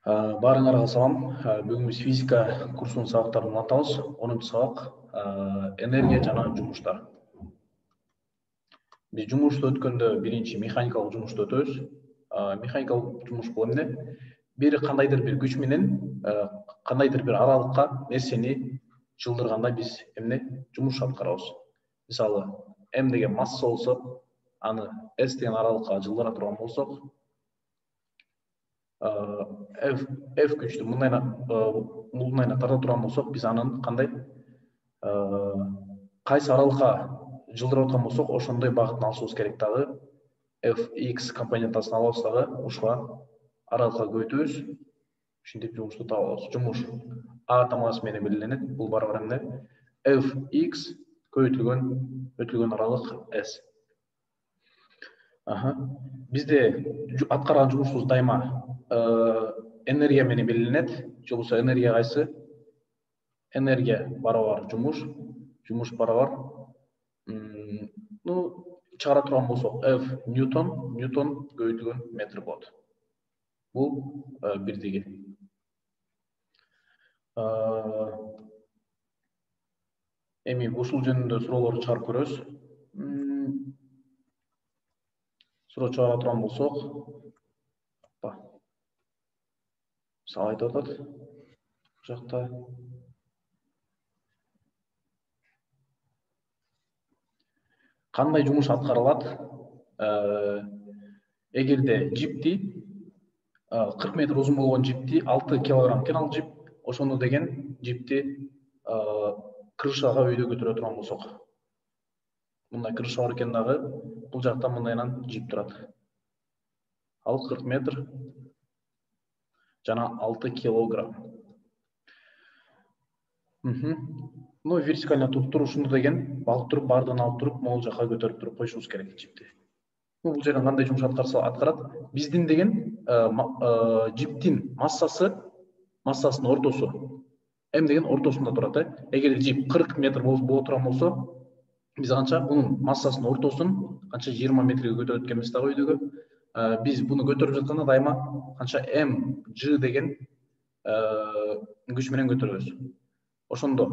Баарыңарга салам. Бүгүн биз физика курсунун сабактарын улантабыз. 10-чу сабак энергия жана жумуштар. Биз жумушту өткөндө биринчи механикалык жумушту өтөбүз. Механикалык жумуш бул эмне? Бир кандайдыр бир күч менен кандайдыр бир аралыкка нерсени жылдырганда биз эмне жумуш аткарабыз. Мисалы, М деген масса болсо, аны S деген аралыкка жылдыра турган болсок, F күчтү мындайына тарта турган болсок, биз анын кандай кайсы аралыкка жылдырып аткан болсок, ошондой багытын алышыбыз керек дагы. Fx компонентасын алабыз дагы, ушуга аралыкка көбөйтөбүз. Ушинтип жумушту таап алабыз. Жумуш А тамгасы менен белгиленет. Бул барабар эмне? Fx көбөйтүлгөн аралык S. Бизде аткарган жумушубуз дайыма энергия менен белгиленет. Же болбосо энергия кайсы? Энергия барабар жумуш, жумуш барабар чыгара турган болсок F ньютон көбөйтүлгөн метр болот. Бул бирдиги. Эми ушул жөнүндө суроолорду чыгарып көрөбүз. Суроо чыгара турган болсок, мисалы айтып атат. Бул жакта кандай жумуш аткарылат? Эгерде жипти 40 метр узун болгон жипти 6 килограмм экен ал жип, ошону деген жипти крышага өйдө көтөрө турган болсок. Мындай крыша бар экен дагы, бул жакта мындайынан жип турат. Ал 40 метр жана 6 килограмм. Вертикально туруп ушуну деген багып туруп, бардыгын алып туруп, могул жакка көтөрүп туруп койушубуз керек жипти. Бул жерден кандай жумуш аткарат? Биздин деген жиптин массасынын ортосу М деген ортосунда турат. Эгер жип 40 метр боло турган болсо, биз канча бунун массасынын ортосун канча 20 метрге көтөрөт экенбиз дагы өйдөгө. Биз буну көтөрүп жатканда дайыма канча mg деген күч менен көтөрөбүз. Ошондо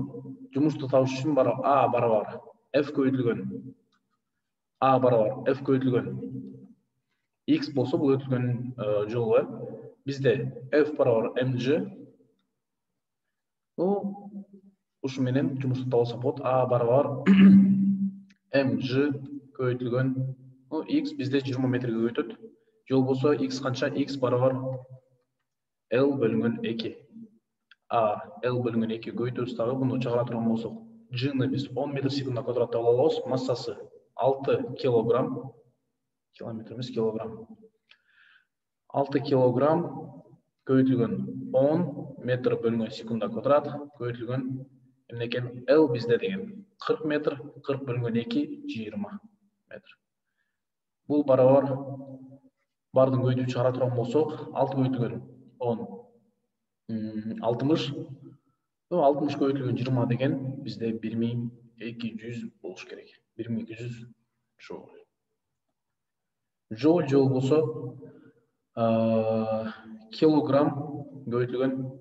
жумушту табыш үчүн А барабар F көбөйтүлгөн X болсо, бул өтүлгөн жолу. Бизде F барабар mg. Ушу менен жумушту табылса болот. А барабар mg көбөйтүлгөн X бизде 20 метрге көбөйтөт. Жол болсо X канча? X барабар L бөлүнгөн 2. А L бөлүнгөн 2 көбөйтөбүз дагы, буну чыгара турган болсок, G-ны биз 10 метр секундына квадратта ала алабыз. Массасы 6 килограмм. Километр эмес, килограмм. 6 килограмм көбөйтүлгөн 10 метр бөлүнгөн секундда квадрат көбөйтүлгөн эмне экен? L бизде деген 40 метр, 40 бөлүнгөн 2 20 метр. Бул барабар бардын көбөйтүп чыгара турган болсок, 6 көбөйтүлгөн 10 60. 60 көбөйтүлгөн 20 деген бизде 1200 болуш керек. 1200 joule. Joule болсо килограмм көбөйтүлгөн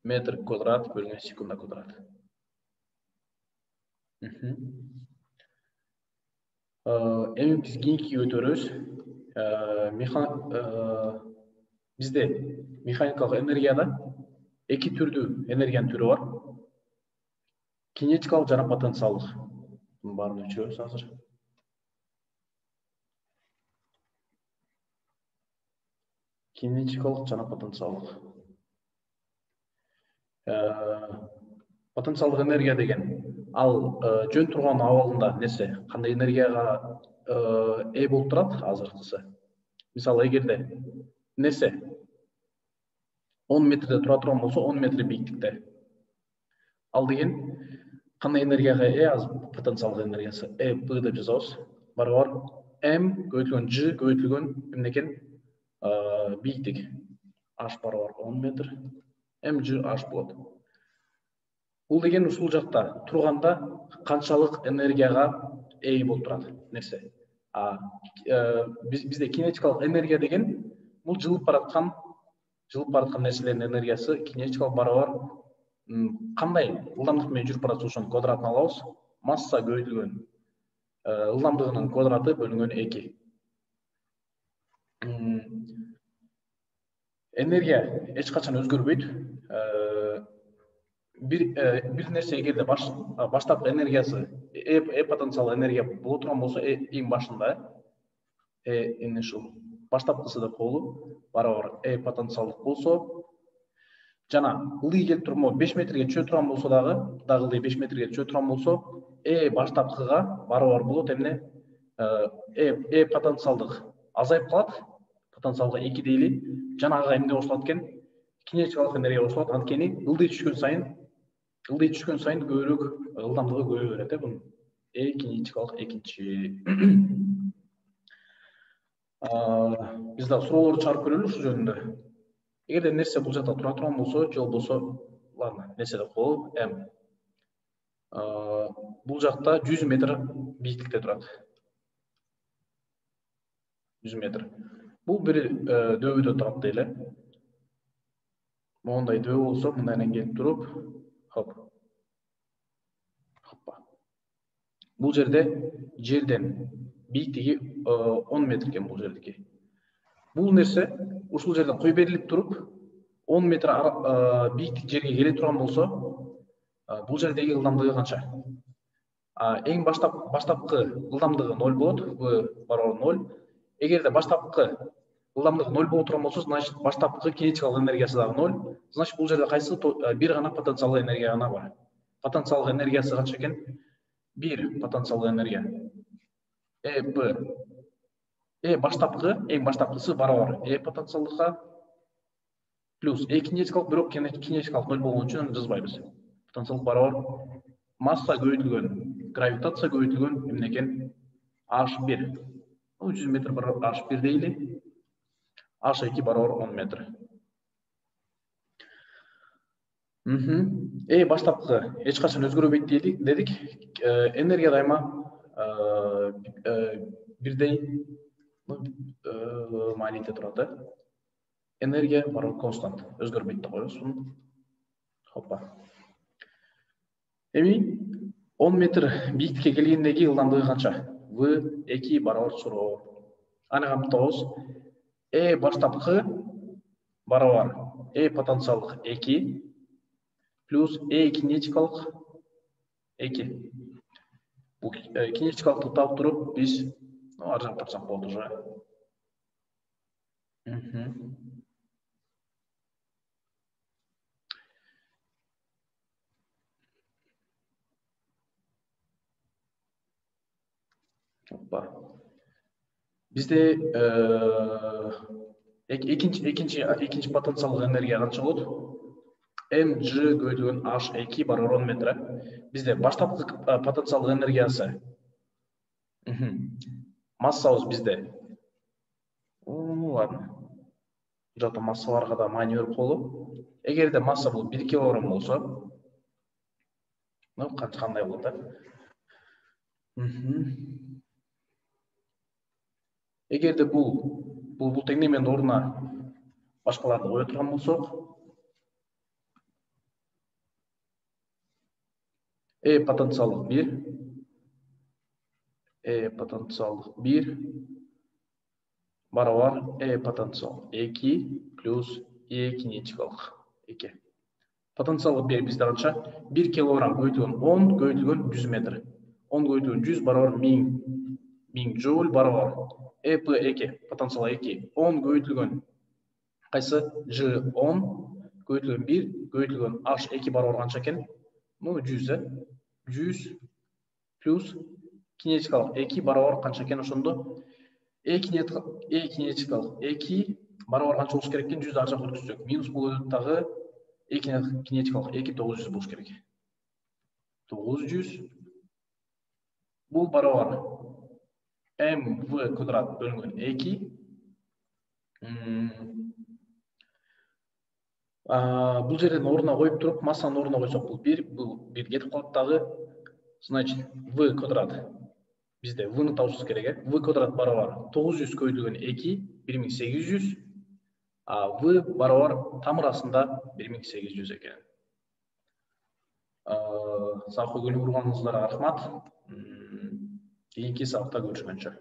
метр квадрат бөлүнгөн секундда квадрат. Эми биз кийинкиге өтөрөбүз. Бизде механикалык энергияда эки түрдүү энергиянын түрү бар. Кинетикалык жана потенциалдык. Мунун баарын өчүрөбүз азыр. Кинетикалык жана потенциалдык. Потенциалдык энергия деген ал жөн турган абалында нерсе кандай энергияга ээ болуп турат азыркысы. Мисалы, эгерде нерсе 10 метрде тура турган болсо, 10 метр бийиктикте. Ал деген кандай энергияга ээ? Азыр потенциалдык энергиясы EP деп жазабыз. Барабар M көбөйтүлгөн G көбөйтүлгөн эмне экен? Бийиктик. H барабар 10 метр. mgh болот. Бул деген ушул жакта турганда канчалык энергияга ээ болуп турат нерсе. Бизде кинетикалык энергия деген бул жылып бараткан жылып бараткан нерселердин энергиясы кинетикалык барабар кандай ылдамдык менен жүрүп баратса ошонун квадратын алабыз. Масса көбөйтүлгөн ылдамдыгынын квадраты бөлүнгөн 2. Энергия эч качан өзгөрбөйт. Bir нерсе эгерде баштапкы энергиясы потенциал энергия боло турган болсо, эң башында initial баштапкысы деп коелу барабар потенциалдык болсо, жана ылдый келип турган 5 метрге түшө турган болсо дагы ылдый 5 метрге түшө турган болсо, баштапкыга барабар болот эмне? Потенциалдык азайып калат, потенциалга 2 дейли, жанагыга эмне кошулат экен? Кинетикалык энергия кошулат. Анткени ылдый түшкөн сайын көбүрөөк ылдамдыгы көбөйө берет бунун. Кинетикалык экинчи. Биз да суроолорду чыгарып көрөлү ушул жөнүндө. Эгерде нерсе бул жакта тура турган болсо, же болбосо, ладно, нерсе деп коелу, бул жакта 100 метр бийиктикте турат. 100 метр. Бул бир дөбөдө турат дейли. Мондай дөбө болсо, мындайдан келип туруп, хоп. Хоппа. Бул жерде жерден бийиктиги 10 метр экен бул жердики. Бул нерсе ушул жерден кой берилип туруп 10 метр бийиктик жерге келе турган болсо, бул жердеги ылдамдыгы канча? Эң баштапкы ылдамдыгы 0 болот, v барабар 0. Эгерде баштапкы ылдамдыгы 0 боло турган болсо, значит баштапкы кинетикалык энергиясы дагы 0. Значит бул жерде кайсы бир гана потенциалдык энергия гана бар. Потенциалдык энергиясы канча экен? 1 потенциалдык энергия. Баштапкы, эң баштапкысы барабар потенциалдыкка плюс кинетикалык, бирок кинетикалык 0 болгон үчүн жазбайбыз. Потенциалдык барабар масса көбөйтүлгөн, гравитация көбөйтүлгөн эмне экен? H1. 100 метр барабар H1 дейли. H2 барабар 10 метр. Баштапкы эч качан өзгөрбөйт дедик. Энергия дайыма бирдей маанийде турат. Энергия барабар констант, өзгөрбөйт деп коебуз. Хоппа. Эми 10 метр бийиктикке келгендеги ылдамдыгы канча? V2 барабар суроо. Аны камтабыз. Баштапкы барабар потенциалдык 2 плюс кинетикалык 2. Бул кинетикалыкты таап туруп биз ар жак тапсак болот уже. Hoppa. Bizde ikinci потенциалдык энергия канча болот? Mg көбөйтүлгөн H2 барабар 10 метр. Bizde баштапкы потенциалдык энергиясы. Массабыз bizde. Ладно. Жакта массаларга да маани берип коелу. Эгерде масса бул 1 кг болсо, кандай болот да? Эгерде бул теңдеменин ордуна башкаларды кое турган болсок, потенциалдык 1 барабар потенциал 2 плюс кинетикалык 2. Потенциалдык 1 бизде канча? 1 кг көбөйтүлгөн 10 көбөйтүлгөн 100 метр. 10 көбөйтүлгөн 100 барабар 1000 joule барабар P2. Потенциал 2. 10 көбөйтүлгөн кайсы? G10 көбөйтүлгөн 1 көбөйтүлгөн H2 барабар канча экен? 100. 100 плюс кинетикалык 2 барабар канча экен ошондо? Кинетикалык 2 барабар канча болуш керек экен? 100 ар жакка өткөзсөк, минус болуп өтөт дагы кинетикалык 2 900 болуш керек. 900 бул барабар mv квадрат бөлүнгөн 2. Бул жерден ордуна коюп туруп, массанын ордуна койсок, бул 1 кетип калат дагы. Значит, v квадрат bizde v'ni табышыбыз керек. V квадрат барабар 900 көбөйтүлгөн 2 1800 V барабар тамырасында 1800 екен. Сау көңіл құрғаныңызларға рахмат. Кейінгі сабақта көрішкенше.